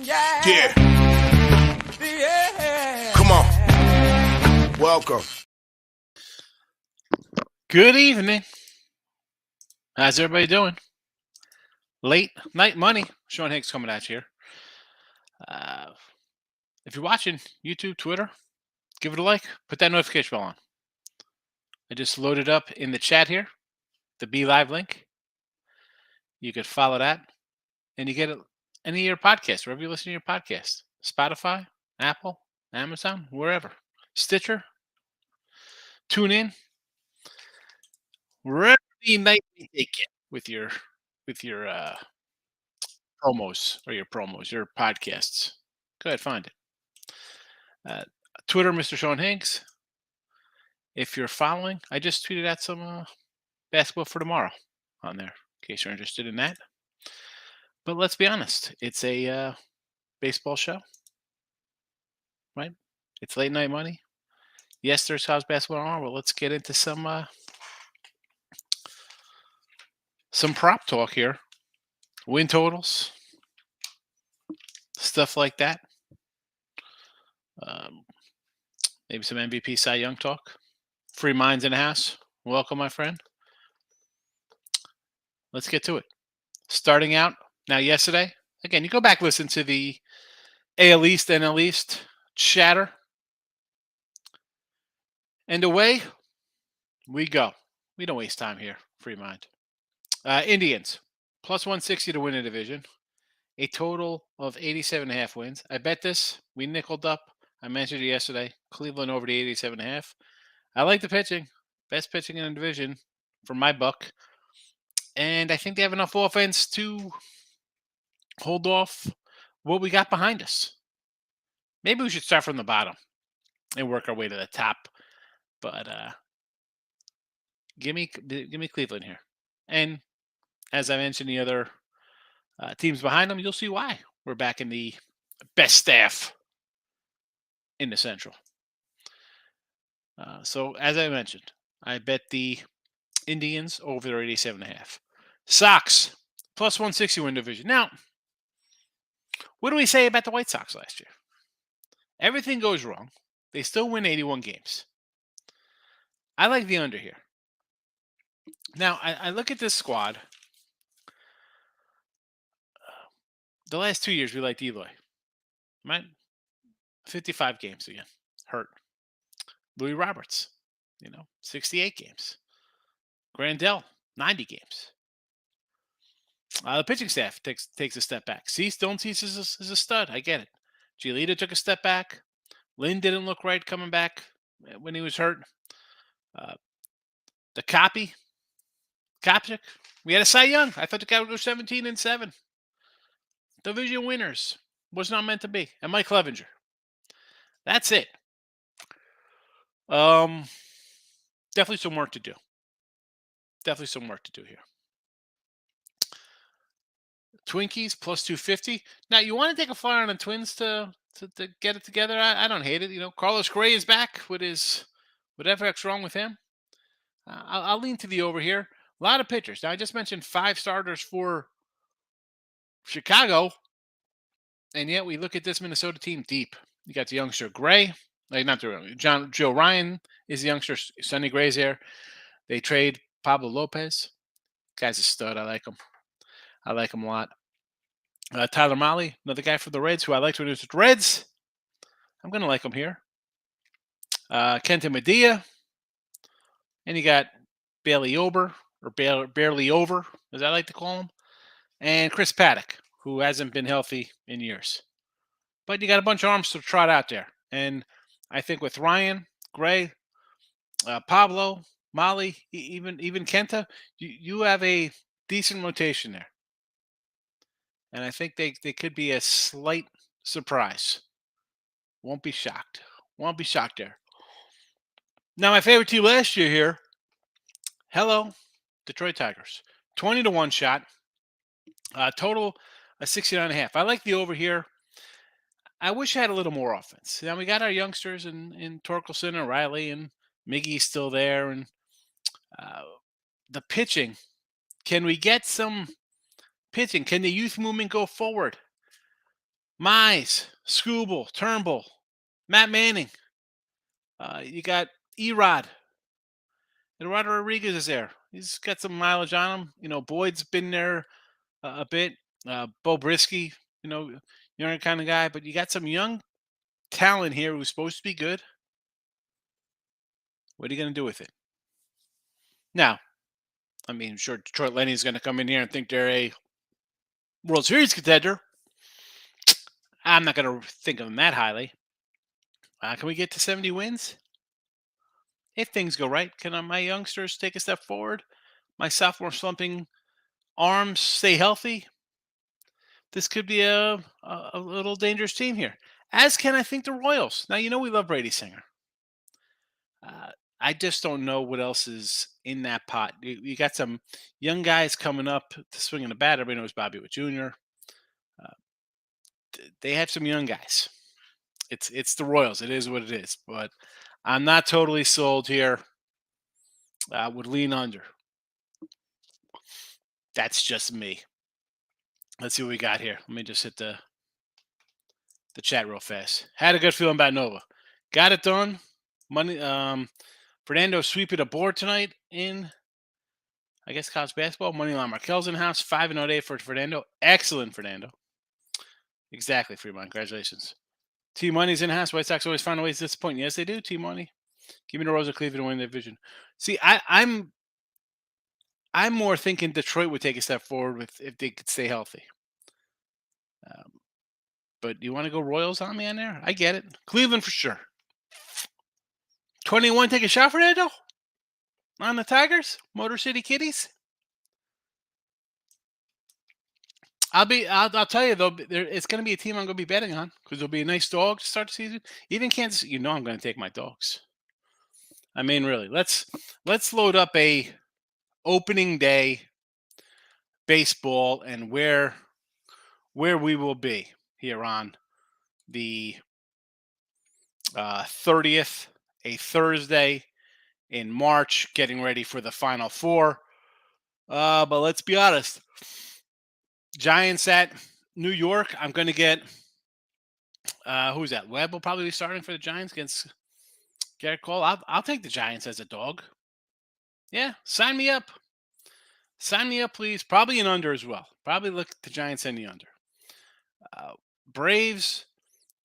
Yeah. Come on. Welcome. Good evening. How's everybody doing? Late night money. Sean Higgs coming at you here. If you're watching YouTube, Twitter, give it a like. Put that notification bell on. I just loaded up in the chat here the Be Live link. You could follow that, and you get any of your podcasts, wherever you listen to your podcast. Spotify, Apple, Amazon, wherever. Stitcher, tune in. Wherever the night may take you with your promos, your podcasts. Go ahead, find it. Twitter, Mr. Sean Higgs. If you're following, I just tweeted out some basketball for tomorrow on there, in case you're interested in that. But let's be honest, it's a baseball show, right? It's late night money. Yes, there's college basketball tomorrow, but let's get into some prop talk here. Win totals, stuff like that. Maybe some MVP Cy Young talk. Free minds in the house. Welcome, my friend. Let's get to it. Starting out now, yesterday, again, you go back, listen to the AL East, NL East chatter. And away we go. We don't waste time here. Free mind. Indians, plus 160 to win the division. A total of 87.5 wins. I bet this. We nickeled up. I mentioned it yesterday. Cleveland over the 87.5. I like the pitching. Best pitching in the division for my buck. And I think they have enough offense to hold off what we got behind us. Maybe we should start from the bottom and work our way to the top. But give me Cleveland here. And as I mentioned, the other teams behind them, you'll see why. We're back in the best staff in the Central. So as I mentioned, I bet the Indians over their 87.5. Sox, plus 160 win division. Now, what do we say about the White Sox last year? Everything goes wrong. They still win 81 games. I like the under here. Now, I look at this squad. The last 2 years, we liked Eloy. Right? 55 games again. Hurt. Louis Roberts, 68 games. Grandel, 90 games. The pitching staff takes a step back. Don't Cease is a stud. I get it. Giolito took a step back. Lynn didn't look right coming back when he was hurt. The Kopchik, we had a Cy Young. I thought the guy would go 17-7. Division winners. Was not meant to be. And Mike Clevenger. That's it. Definitely some work to do. Here. Twinkies plus 250. Now, you want to take a flyer on the Twins to get it together? I don't hate it. Carlos Gray is back with his whatever heck's wrong with him. I'll lean to the over here. A lot of pitchers. Now, I just mentioned 5 starters for Chicago, and yet we look at this Minnesota team deep. You got the youngster Gray. Joe Ryan is the youngster. Sonny Gray's there. They trade Pablo Lopez. Guy's a stud. I like him. I like him a lot. Tyler Mahle, another guy for the Reds who I liked when he was with the Reds. I'm going to like him here. Kenta Medea. And you got Barely Over, as I like to call him. And Chris Paddock, who hasn't been healthy in years. But you got a bunch of arms to trot out there. And I think with Ryan, Gray, Pablo, Mahle, even Kenta, you have a decent rotation there. And I think they could be a slight surprise. Won't be shocked there. Now, my favorite team last year here, hello, Detroit Tigers. 20-1 shot. Total of 69.5. I like the over here. I wish I had a little more offense. Now, we got our youngsters in Torkelson and Riley, and Miggy's still there. And the pitching, can we get some pitching? Can the youth movement go forward? Mize, Scooble, Turnbull, Matt Manning. You got Erod. Eduardo Rodriguez is there. He's got some mileage on him. Boyd's been there a bit. Bo Brisky, younger kind of guy. But you got some young talent here who's supposed to be good. What are you going to do with it? Now, I mean, sure, Detroit Lenny's going to come in here and think they're a World Series contender. I'm not going to think of them that highly. Can we get to 70 wins? If things go right, can my youngsters take a step forward? My sophomore slumping arms stay healthy? This could be a little dangerous team here. As can I think the Royals. Now, we love Brady Singer. I just don't know what else is in that pot. You got some young guys coming up to swing in the bat. Everybody knows Bobby Witt Jr. They have some young guys. It's the Royals. It is what it is. But I'm not totally sold here. I would lean under. That's just me. Let's see what we got here. Let me just hit the chat real fast. Had a good feeling about Nova. Got it done. Money. Fernando sweeping a board tonight in, I guess, college basketball. Moneyline Markel's in house. 5-0 day for Fernando. Excellent, Fernando. Exactly, Fremont. Congratulations. T Money's in house. White Sox always find a way to disappoint. Yes, they do. T Money. Give me the Rose of Cleveland to win the division. See, I'm more thinking Detroit would take a step forward if they could stay healthy. But you want to go Royals on me on there? I get it. Cleveland for sure. 21, take a shot, Fernando? On the Tigers? Motor City Kitties? I'll tell you though, it's going to be a team I'm going to be betting on because it'll be a nice dog to start the season. Even Kansas, I'm going to take my dogs. I mean, really, let's load up a opening day baseball and where we will be here on the 30th, a Thursday in March, getting ready for the Final Four. But let's be honest. Giants at New York. I'm going to get, who's that? Webb will probably be starting for the Giants against Garrett Cole. I'll take the Giants as a dog. Yeah, sign me up. Sign me up, please. Probably an under as well. Probably look at the Giants and the under. Braves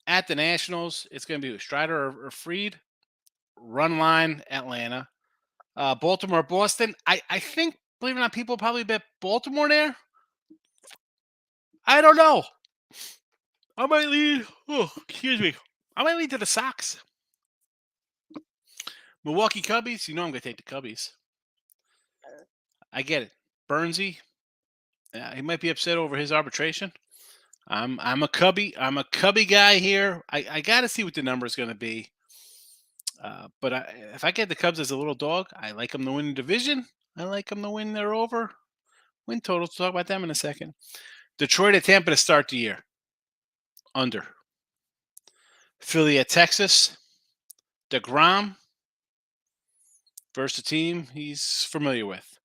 at the Nationals. It's going to be Strider or Freed. Run line, Atlanta. Baltimore, Boston. I think, believe it or not, people probably bet Baltimore there. I don't know. I might lead. Oh, excuse me. I might lead to the Sox. Milwaukee Cubbies. I'm going to take the Cubbies. I get it. Burnsy. He might be upset over his arbitration. I'm a Cubby. I'm a Cubby guy here. I got to see what the number is going to be. But if I get the Cubs as a little dog, I like them to win the division. I like them to win their win totals. We'll talk about them in a second. Detroit at Tampa to start the year. Under. Philly at Texas. DeGrom versus a team he's familiar with.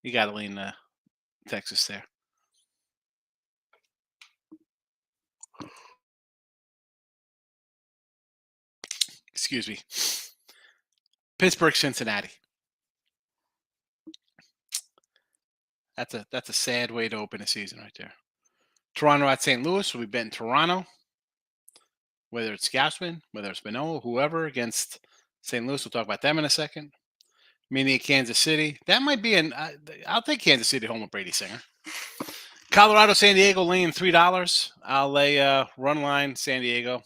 You got to lean Texas there. Excuse me. Pittsburgh, Cincinnati. That's a sad way to open a season right there. Toronto at St. Louis. We'll be betting Toronto. Whether it's Gausman, whether it's Manoa, whoever against St. Louis. We'll talk about them in a second. Meaning Kansas City. That might be I'll take Kansas City home with Brady Singer. Colorado, San Diego, laying $3. I'll lay run line San Diego.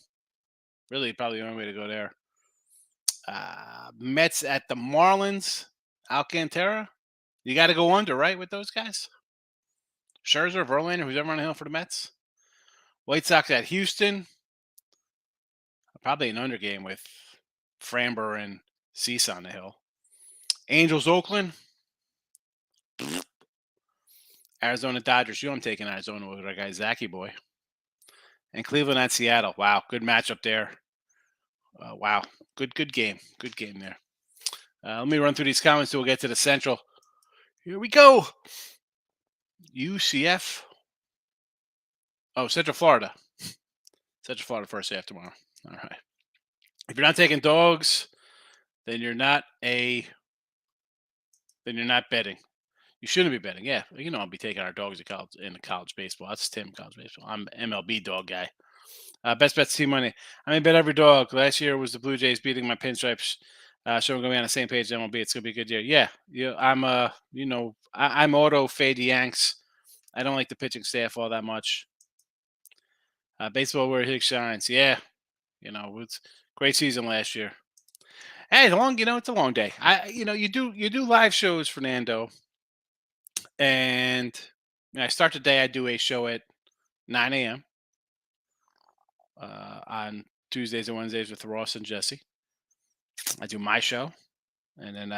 Really, probably the only way to go there. Mets at the Marlins. Alcantara. You got to go under, right, with those guys? Scherzer, Verlander, who's ever on the hill for the Mets. White Sox at Houston. Probably an under game with Framber and Cease on the hill. Angels, Oakland. Arizona, Dodgers. I'm taking Arizona with our guy, Zachy Boy. And Cleveland at Seattle. Wow, good matchup there. Wow, good game. Good game there. Let me run through these comments till we'll get to the Central. Here we go. UCF. Oh, Central Florida. Central Florida first half tomorrow. All right. If you're not taking dogs, then you're not a then you're not betting. You shouldn't be betting. Yeah, I'll be taking our dogs to college in the college baseball. That's Tim college baseball. I'm MLB dog guy. Best bets team money. I mean, bet every dog. Last year was the Blue Jays beating my pinstripes. So we're gonna be on the same page. MLB. It's gonna be a good year. Yeah, I'm I'm auto fade the Yanks. I don't like the pitching staff all that much. Baseball where Higgs shines. Yeah, it's great season last year. Hey, it's a long day. You do live shows, Fernando, and I start the day. I do a show at 9 a.m. On Tuesdays and Wednesdays with Ross and Jesse. I do my show, and then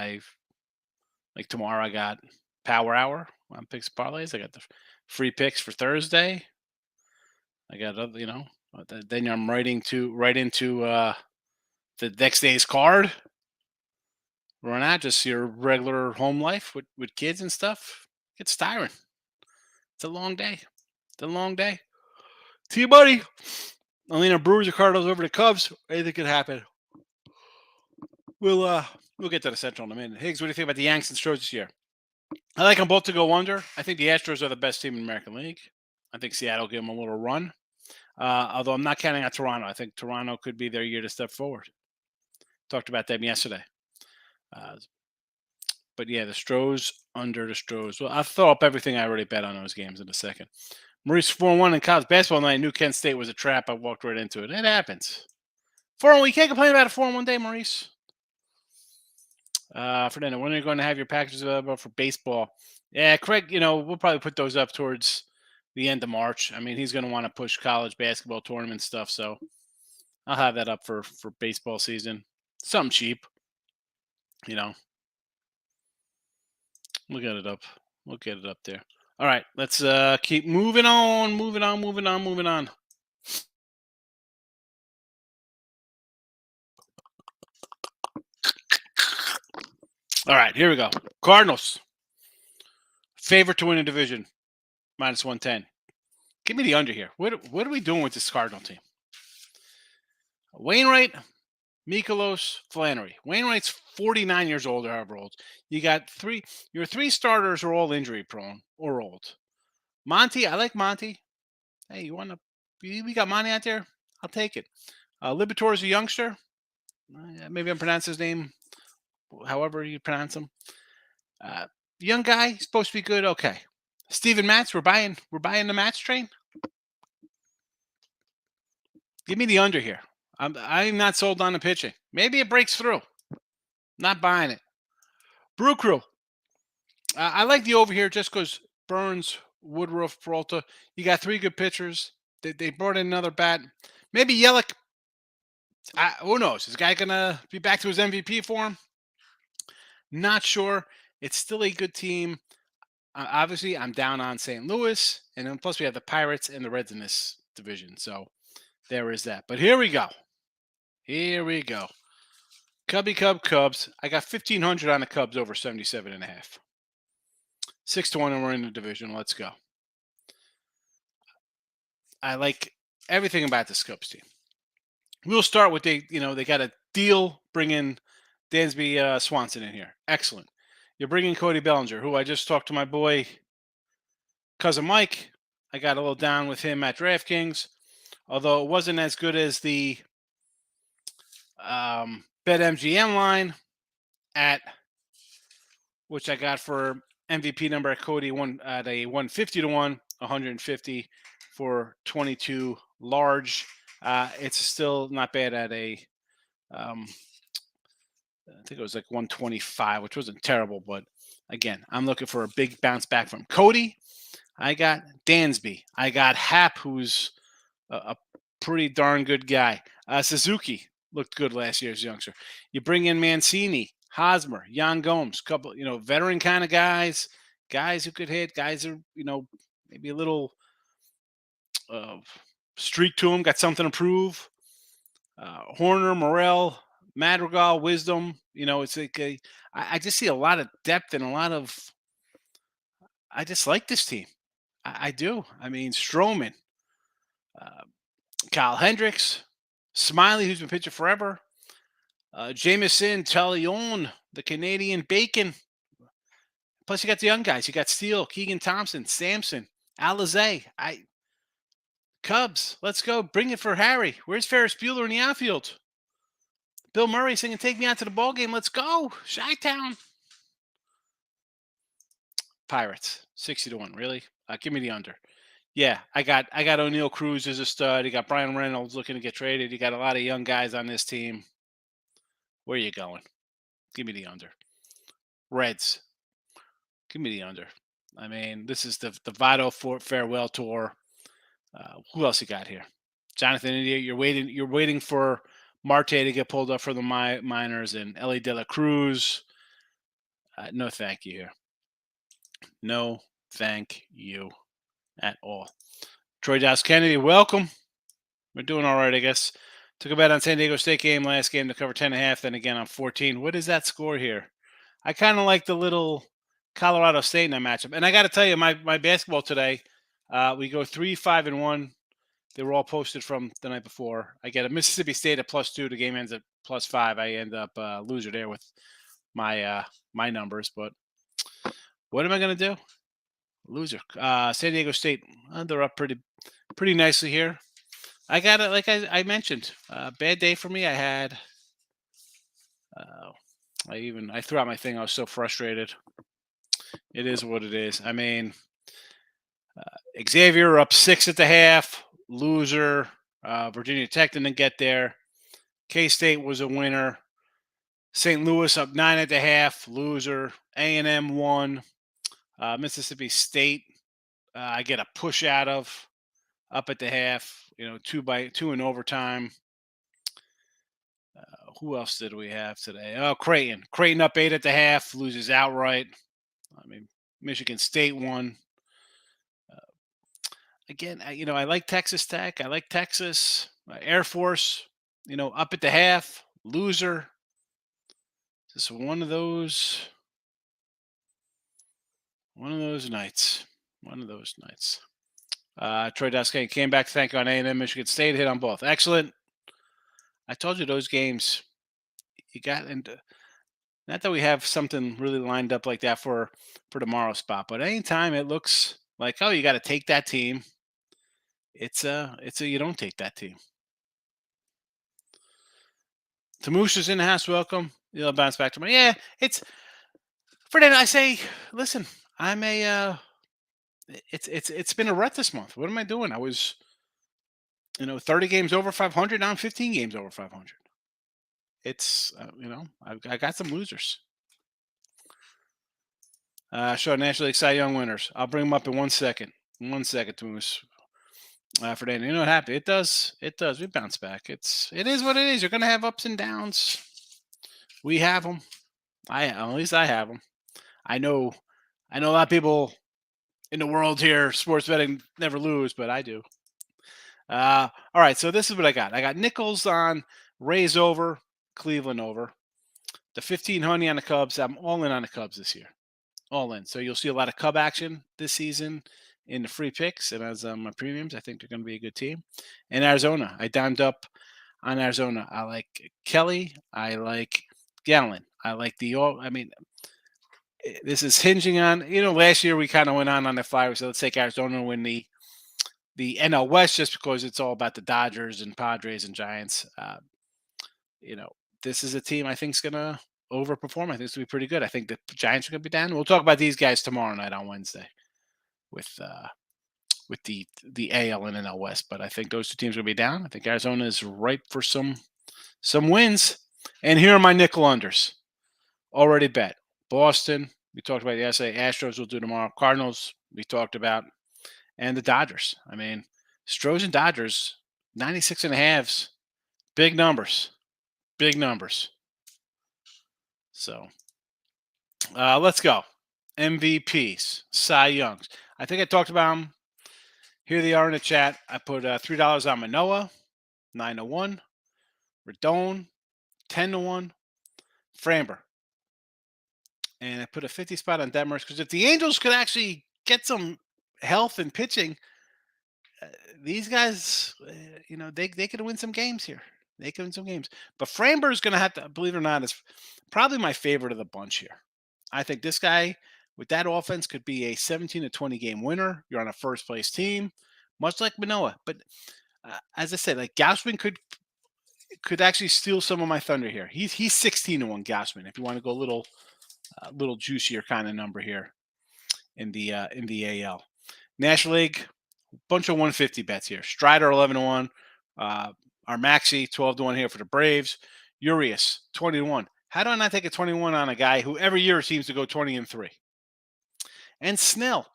like tomorrow I got Power Hour on picks and parlays. I got the free picks for Thursday. I got other, then I'm right into the next day's card. Run out just your regular home life with kids and stuff. It's tiring. It's a long day. It's a long day. See you, buddy. I'll Brewers or Cardinals over the Cubs. Anything could happen. We'll get to the Central in a minute. Higgs, what do you think about the Yanks and Stros this year? I like them both to go under. I think the Astros are the best team in the American League. I think Seattle will give them a little run. Although I'm not counting on Toronto. I think Toronto could be their year to step forward. Talked about them yesterday. But yeah, the Stros under the Stros. Well, I'll throw up everything I already bet on those games in a second. Maurice 4-1 in college basketball night. I knew Kent State was a trap. I walked right into it. It happens. 4-1. You can't complain about a 4-1 day, Maurice. Fernando, when are you going to have your packages available for baseball? Yeah, Craig, we'll probably put those up towards the end of March. I mean, he's going to want to push college basketball tournament stuff, so I'll have that up for baseball season. Something cheap, We'll get it up. We'll get it up there. All right, let's keep moving on. All right, here we go. Cardinals. Favorite to win a division, -110. Give me the under here. What are we doing with this Cardinal team? Wainwright, Mikolas, Flannery. Wainwright's 49 years old, or however old. You got your three starters are all injury prone or old. Monty, I like Monty. Hey, we got Monty out there? I'll take it. Liberatore's a youngster. Maybe I'm pronouncing his name however you pronounce him. Young guy, supposed to be good. Okay. Steven Matz, we're buying the Matz train. Give me the under here. I'm not sold on the pitching. Maybe it breaks through. Not buying it. Brew Crew. I like the over here just because Burns, Woodruff, Peralta. You got three good pitchers. They brought in another bat. Maybe Yelich. Who knows? Is this guy going to be back to his MVP form? Not sure. It's still a good team. Obviously, I'm down on St. Louis. And then plus we have the Pirates and the Reds in this division. So there is that. But here we go. Cubs. I got 1,500 on the Cubs over 77.5. 6-1 and we're in the division. Let's go. I like everything about this Cubs team. We'll start with they got a deal bringing Dansby Swanson in here. Excellent. You're bringing Cody Bellinger, who I just talked to my boy, cousin Mike. I got a little down with him at DraftKings, although it wasn't as good as the BetMGM line at which I got for MVP number at Cody at a 150 to 150 for 22 large. It's still not bad at a I think it was like 125, which wasn't terrible, but again, I'm looking for a big bounce back from Cody. I got Dansby. I got Happ, who's a pretty darn good guy. Suzuki looked good last year as a youngster. You bring in Mancini, Hosmer, Jan Gomes, couple, veteran kind of guys who could hit, guys who, maybe a little streak to them, got something to prove. Horner, Morel, Madrigal, Wisdom. It's like I just see a lot of depth and a lot of. I just like this team. I do. I mean, Stroman, Kyle Hendricks, Smiley, who's been pitching forever, Jameson Taillon, the Canadian Bacon. Plus, you got the young guys. You got Steele, Keegan Thompson, Sampson, Alizé. Cubs, let's go. Bring it for Harry. Where's Ferris Bueller in the outfield? Bill Murray singing "Take Me Out to the Ball Game." Let's go, Chi-Town. Pirates, 60-1. Really? Give me the under. Yeah, I got O'Neal Cruz as a stud. You got Brian Reynolds looking to get traded. You got a lot of young guys on this team. Where are you going? Give me the under. Reds. Give me the under. I mean, this is the Votto farewell tour. Who else you got here? Jonathan India. You're waiting for Marte to get pulled up for the minors, and Ellie De La Cruz. No, thank you here. No, thank you at all. Troy Dows Kennedy, welcome. We're doing all right, I guess. Took a bet on San Diego State game last game to cover 10.5. Then again on 14. What is that score here? I kind of like the little Colorado State in that matchup. And I got to tell you, my basketball today, we go 3, 5, and 1. They were all posted from the night before. I get a Mississippi State at +2. The game ends at +5. I end up loser there with my numbers. But what am I going to do? Loser. San Diego State, they're up pretty nicely here. I got it, like I mentioned. Bad day for me. I had. I threw out my thing. I was so frustrated. It is what it is. I mean, Xavier up 6 at the half. Loser. Virginia Tech didn't get there. K-State was a winner. St. Louis up 9 at the half. Loser. A&M won. Mississippi State, I get a push out of up at the half. 2 in overtime. Who else did we have today? Oh, Creighton. Creighton up 8 at the half, loses outright. I mean, Michigan State won. Again, I like Texas Tech. I like Texas. Air Force, up at the half, loser. Just one of those nights. One of those nights. Troy Duskay came back to thank you on A&M. Michigan State hit on both. Excellent. I told you those games. You got into. Not that we have something really lined up like that for tomorrow's spot, but anytime it looks like, oh, you got to take that team, it's a you don't take that team. Tamusha's in the house. Welcome. You'll bounce back tomorrow. Yeah, it's for then. I say, listen, I'm a. It's been a rut this month. What am I doing? I was, 30 games over 500. Now I'm 15 games over 500. It's I got some losers. Show National League Cy Young winners. I'll bring them up in 1 second. 1 second, Tamus. For Danny, you know what happened? It does. We bounce back. It is what it is. You're gonna have ups and downs. We have them. At least I have them. I know a lot of people in the world here, sports betting never lose, but I do. All right, so this is what I got. I got Nichols on Rays over, Cleveland over. The 15 honey on the Cubs. I'm all in on the Cubs this year. All in. So you'll see a lot of Cub action this season in the free picks and as my premiums. I think they're going to be a good team. And Arizona, I dimed up on Arizona. I like Kelly. I like Gallen. I like this is hinging on, last year we kind of went on the Flyers. So let's take Arizona to win the NL West just because it's all about the Dodgers and Padres and Giants. This is a team I think is going to overperform. I think it's going to be pretty good. I think the Giants are going to be down. We'll talk about these guys tomorrow night on Wednesday with the AL and NL West. But I think those two teams are going to be down. I think Arizona is ripe for some wins. And here are my nickel unders. Already bet. Boston, we talked about yesterday. Astros will do tomorrow. Cardinals, we talked about. And the Dodgers. I mean, Stros and Dodgers, 96.5s. Big numbers. Big numbers. So, let's go. MVPs, Cy Youngs. I think I talked about them. Here they are in the chat. I put $3 on Manoah, 9-1. Redone, 10-1. Framber. And I put a 50 spot on Detmers because if the Angels could actually get some health and pitching, these guys, they could win some games here. They can win some games. But Framberg's going to have to, believe it or not, is probably my favorite of the bunch here. I think this guy with that offense could be a 17 to 20 game winner. You're on a first place team, much like Manoa. But as I said, like Gausman could actually steal some of my thunder here. He's 16 to 1 Gausman. If you want to go a little juicier kind of number here in the AL. National League, bunch of 150 bets here. Strider 11 to 1. Our Maxi 12 to 1 here for the Braves. Urias 20 to 1. How do I not take a 21 on a guy who every year seems to go 20 and 3? And Snell.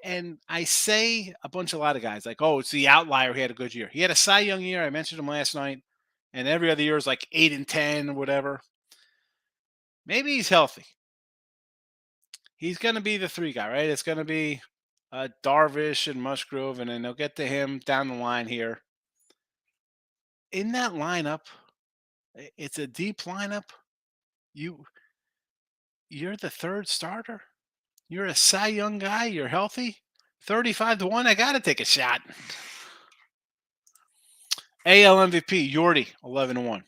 And I say a lot of guys like, oh, it's the outlier. He had a good year. He had a Cy Young year. I mentioned him last night. And every other year is like 8 and 10 or whatever. Maybe he's healthy. He's going to be the 3 guy, right? It's going to be Darvish and Musgrove, and then they'll get to him down the line here. In that lineup, it's a deep lineup. You're the 3rd starter. You're a Cy Young guy. You're healthy. 35 to 1. I got to take a shot. AL MVP, Yordi, 11 to 1.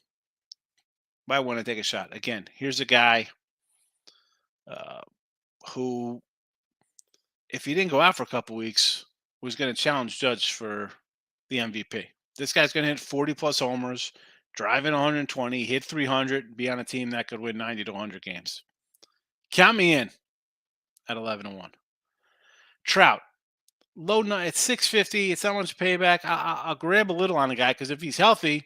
Might want to take a shot. Again, here's a guy who, if he didn't go out for a couple weeks, was going to challenge Judge for the MVP. This guy's going to hit 40 plus homers, drive in 120, hit 300, be on a team that could win 90 to 100 games. Count me in at 11 to 1. Trout, low at 650. It's not much payback. I'll grab a little on the guy because if he's healthy,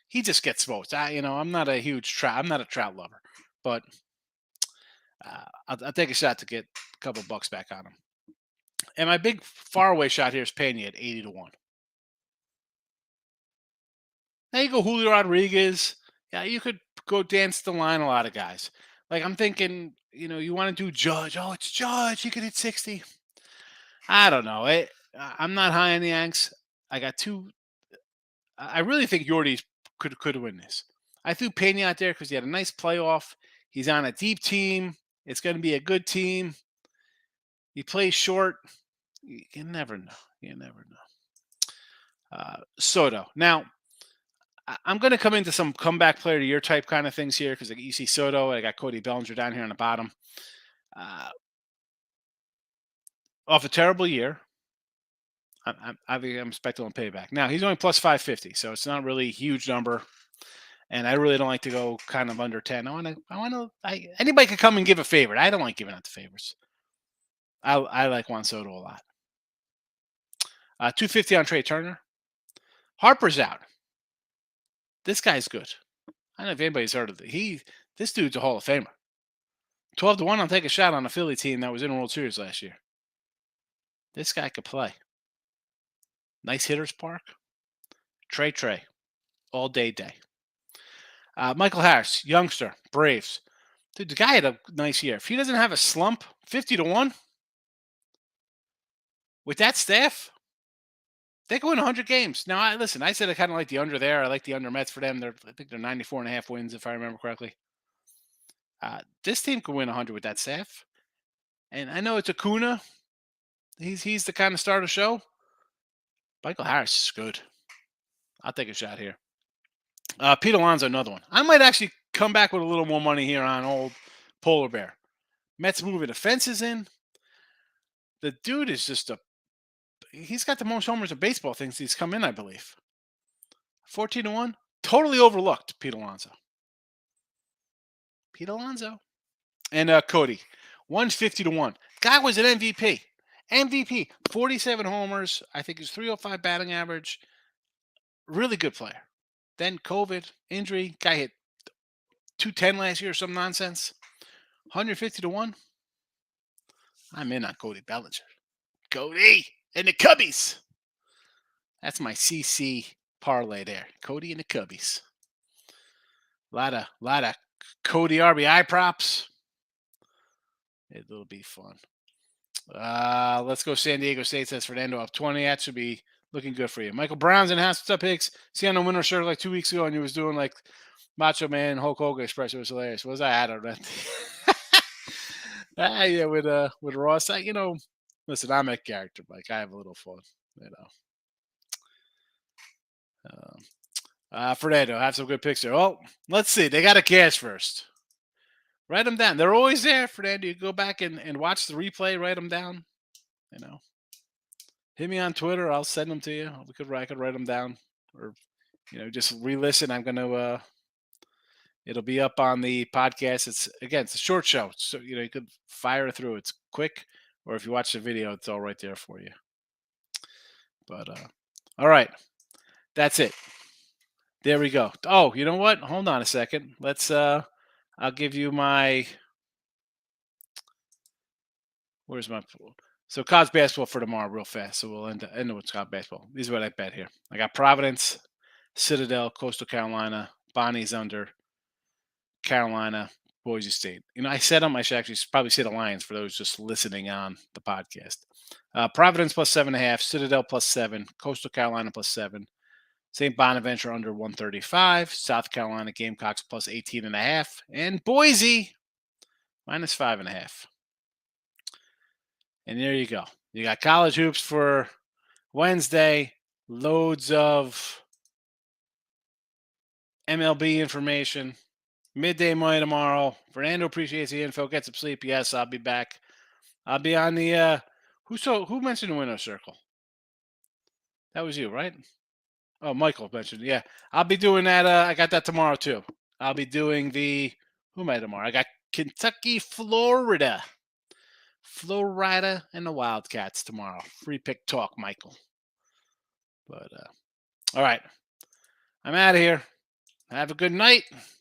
he just gets smoked. I'm not a huge Trout. I'm not a Trout lover, but I'll take a shot to get a couple bucks back on him. And my big faraway shot here is Pena at 80 to 1. Now you go Julio Rodriguez. Yeah, you could go dance the line a lot of guys. Like I'm thinking, you want to do Judge. Oh, it's Judge. He could hit 60. I don't know. I'm not high on the Yanks. I got 2. I really think Yordi could win this. I threw Pena out there because he had a nice playoff. He's on a deep team. It's going to be a good team. He plays short. You never know. You never know. Soto. Now, I'm going to come into some comeback player of the year type kind of things here because you see Soto. I got Cody Bellinger down here on the bottom. Off a terrible year, I'm expecting a payback. Now, he's only plus 550, so it's not really a huge number. And I really don't like to go kind of under 10. Anybody could come and give a favorite. I don't like giving out the favorites. I like Juan Soto a lot. 250 on Trey Turner. Harper's out. This guy's good. I don't know if anybody's heard of it. This dude's a Hall of Famer. 12 to 1, I'll take a shot on a Philly team that was in a World Series last year. This guy could play. Nice hitter's park. Trey. All day. Michael Harris, youngster, Braves. Dude, the guy had a nice year. If he doesn't have a slump, 50 to 1. With that staff, they go win 100 games. Now, I said I kind of like the under there. I like the under Mets for them. I think they're 94.5 wins, if I remember correctly. This team could win 100 with that staff. And I know it's Acuna. He's the kind of star to show. Michael Harris is good. I'll take a shot here. Pete Alonso, another one. I might actually come back with a little more money here on old Polar Bear. Mets moving the fences in. The dude is he's got the most homers of baseball things he's come in, I believe. 14 to 1. Totally overlooked, Pete Alonso. And Cody, 150 to 1. Guy was an MVP. 47 homers. I think he's 305 batting average. Really good player. Then COVID, injury. Guy hit 210 last year or some nonsense. 150 to 1. I'm in on Cody Bellinger. Cody and the Cubbies. That's my CC parlay there. Cody and the Cubbies. A lot of Cody RBI props. It'll be fun. Let's go San Diego State. Says Fernando up 20. That should be looking good for you. Michael Brown's in the house. What's up, Higgs? See on the winner shirt like 2 weeks ago, and he was doing like Macho Man Hulk Hogan expression. It was hilarious. What was I don't know. Yeah, with Ross. Listen, I'm a character, Mike. I have a little fun. Fernando, have some good picks there. Oh, let's see. They got to cash first. Write them down. They're always there, Fernando. You go back and watch the replay. Write them down. You know, hit me on Twitter. I'll send them to you. I could write them down, or just re-listen. I'm gonna. It'll be up on the podcast. It's a short show, so you could fire through. It's quick, or if you watch the video, it's all right there for you. But all right, that's it. There we go. Oh, you know what? Hold on a second. Let's. I'll give you my. Where's my. So college basketball for tomorrow, real fast. So we'll end with college basketball. These are what I bet here. I got Providence, Citadel, Coastal Carolina, Bonnie's under, Carolina, Boise State. I said them. I should actually probably say the Lions for those just listening on the podcast. Providence plus 7.5, Citadel plus 7, Coastal Carolina plus 7, St. Bonaventure under 135, South Carolina Gamecocks plus 18.5, and Boise minus 5.5. And there you go. You got college hoops for Wednesday. Loads of MLB information. Midday money tomorrow. Fernando appreciates the info. Get some sleep. Yes, I'll be back. I'll be on the who mentioned the winner circle? That was you, right? Oh, Michael mentioned. Yeah. I'll be doing that. I got that tomorrow too. I'll be doing who am I tomorrow? I got Kentucky, Florida and the Wildcats tomorrow. Free pick talk, Michael. But all right. I'm out of here. Have a good night.